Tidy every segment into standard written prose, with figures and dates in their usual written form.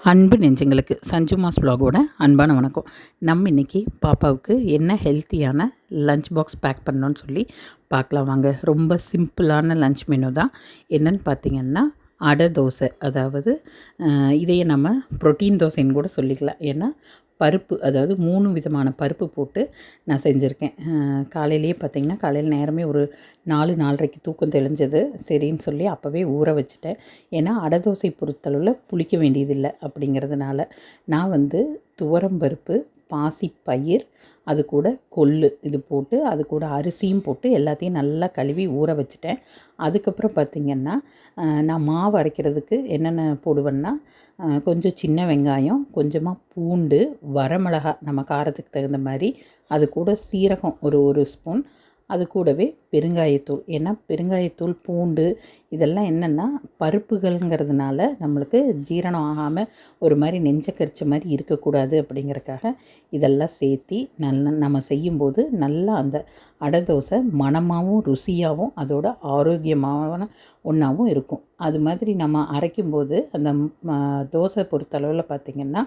அன்பு நெஞ்சங்களுக்கு சஞ்சுமாஸ் vlogோட அன்பான வணக்கம். நம்ம இன்றைக்கி பாப்பாவுக்கு என்ன ஹெல்த்தியான லஞ்ச் பாக்ஸ் பேக் பண்ணோன்னு சொல்லி பார்க்கலாம் வாங்க. ரொம்ப சிம்பிளான லஞ்ச் மெனு தான். என்னென்னு பார்த்திங்கன்னா அடை தோசை, அதாவது இதையே நம்ம ப்ரோட்டீன் தோசைன்னு கூட சொல்லிக்கலாம். ஏன்னா பருப்பு, அதாவது 3 விதமான பருப்பு போட்டு நான் செஞ்சுருக்கேன். காலையிலேயே பார்த்திங்கன்னா காலையில் நேரமே ஒரு 4-4:30 தூக்கம் தெளிஞ்சது. சரின்னு சொல்லி அப்போவே ஊற வச்சுட்டேன். ஏன்னா அடை தோசை பொறுத்தளவில் புளிக்க வேண்டியதில்லை அப்படிங்கிறதுனால நான் துவரம்பருப்பு, பாசிப்பயிர், அது கூட கொள்ளு இது போட்டு, அது கூட அரிசியும் போட்டு எல்லாத்தையும் நல்லா கழுவி ஊற வச்சுட்டேன். அதுக்கப்புறம் பார்த்திங்கன்னா நான் மாவு அரைக்கிறதுக்கு என்னென்ன போடுவேன்னா, கொஞ்சம் சின்ன வெங்காயம், கொஞ்சமாக பூண்டு, வரமிளகா நம்ம காரத்துக்கு தகுந்த மாதிரி, அது கூட சீரகம் ஒரு ஸ்பூன், அது கூடவே பெருங்காயத்தூள். ஏன்னா பெருங்காயத்தூள், பூண்டு இதெல்லாம் என்னென்னா பருப்புகள்ங்கிறதுனால நம்மளுக்கு ஜீரணம் ஆகாமல் ஒரு மாதிரி நெஞ்ச கரிச்ச மாதிரி இருக்கக்கூடாது அப்படிங்கிறக்காக இதெல்லாம் சேர்த்தி நம்ம செய்யும்போது நல்லா அந்த அடை தோசை மணமாகவும் ருசியாகவும் அதோட ஆரோக்கியமான ஒன்றாவும் இருக்கும். அது மாதிரி நம்ம அரைக்கும்போது அந்த தோசை பொறுத்தளவில் பார்த்திங்கன்னா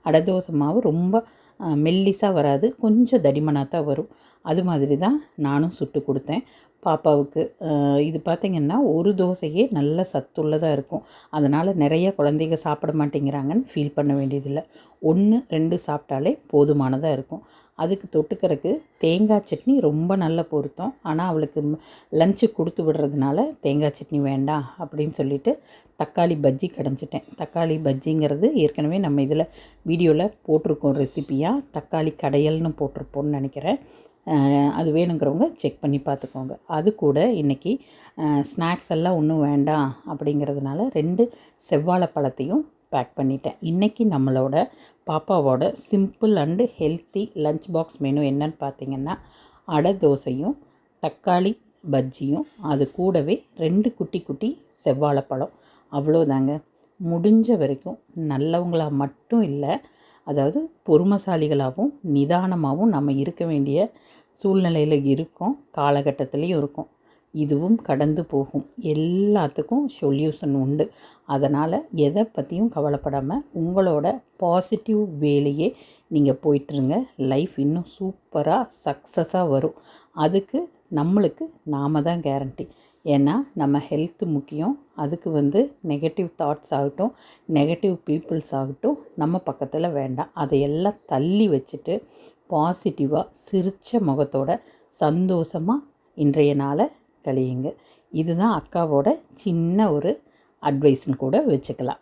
அடை தோசை மாவு ரொம்ப மெல்லிசாக வராது, கொஞ்சம் தடிமனாக தான் வரும். அது மாதிரி தான் நானும் சுட்டு கொடுத்தேன் பாப்பாவுக்கு. இது பார்த்திங்கன்னா ஒரு தோசையே நல்ல சத்துள்ளதாக இருக்கும். அதனால் நிறைய குழந்தைங்க சாப்பிட மாட்டேங்கிறாங்கன்னு ஃபீல் பண்ண வேண்டியதில்லை. 1-2 சாப்பிட்டாலே போதுமானதாக இருக்கும். அதுக்கு தொட்டுக்கிறதுக்கு தேங்காய் சட்னி ரொம்ப நல்ல பொருத்தம். ஆனால் அவளுக்கு லஞ்சு கொடுத்து விடுறதுனால தேங்காய் சட்னி வேண்டாம் அப்படின்னு சொல்லிவிட்டு தக்காளி பஜ்ஜி கடைஞ்சிட்டேன். தக்காளி பஜ்ஜிங்கிறது ஏற்கனவே நம்ம இதில் வீடியோவில் போட்டிருக்கோம் ரெசிப்பியாக. தக்காளி கடையல்னு போட்டிருப்போம்னு நினைக்கிறேன். அது வேணுங்கிறவங்க செக் பண்ணி பார்த்துக்கோங்க. அது கூட இன்றைக்கி ஸ்நாக்ஸ் எல்லாம் ஒன்றும் வேண்டாம் அப்படிங்கிறதுனால 2 செவ்வாழைப்பழத்தையும் பேக் பண்ணிட்டேன். இன்றைக்கி நம்மளோட பாப்பாவோட simple and healthy lunch box menu என்னன்னு பார்த்திங்கன்னா அடை தோசையும் தக்காளி பஜ்ஜியும், அது கூடவே 2 குட்டி குட்டி செவ்வாழைப்பழம். அவ்வளோதாங்க. முடிஞ்ச வரைக்கும் நல்லவங்களாக மட்டும் இல்லை, அதாவது பொறுமைசாலிகளாகவும் நிதானமாகவும் நம்ம இருக்க வேண்டிய சூழ்நிலையில் இருக்கோம், காலகட்டத்துலேயும் இருக்கும். இதுவும் கடந்து போகும். எல்லாத்துக்கும் சொல்யூஷன் உண்டு. அதனால் எதை பற்றியும் கவலைப்படாமல் உங்களோட பாசிட்டிவ் வேலையே நீங்கள் போயிட்டுருங்க. லைஃப் இன்னும் சூப்பராக சக்ஸஸாக வரும். அதுக்கு நம்மளுக்கு நாம் தான் கேரண்டி. ஏன்னா நம்ம ஹெல்த்து முக்கியம். அதுக்கு நெகட்டிவ் தாட்ஸ் ஆகட்டும், நெகட்டிவ் பீப்புள்ஸ் ஆகட்டும் நம்ம பக்கத்தில் வேண்டாம். அதையெல்லாம் தள்ளி வச்சுட்டு பாசிட்டிவாக சிரித்த முகத்தோட சந்தோஷமாக இன்றைய நாளை கழியுங்க. இதுதான் அக்காவோட சின்ன ஒரு அட்வைஸ்னு கூட வச்சுக்கலாம்.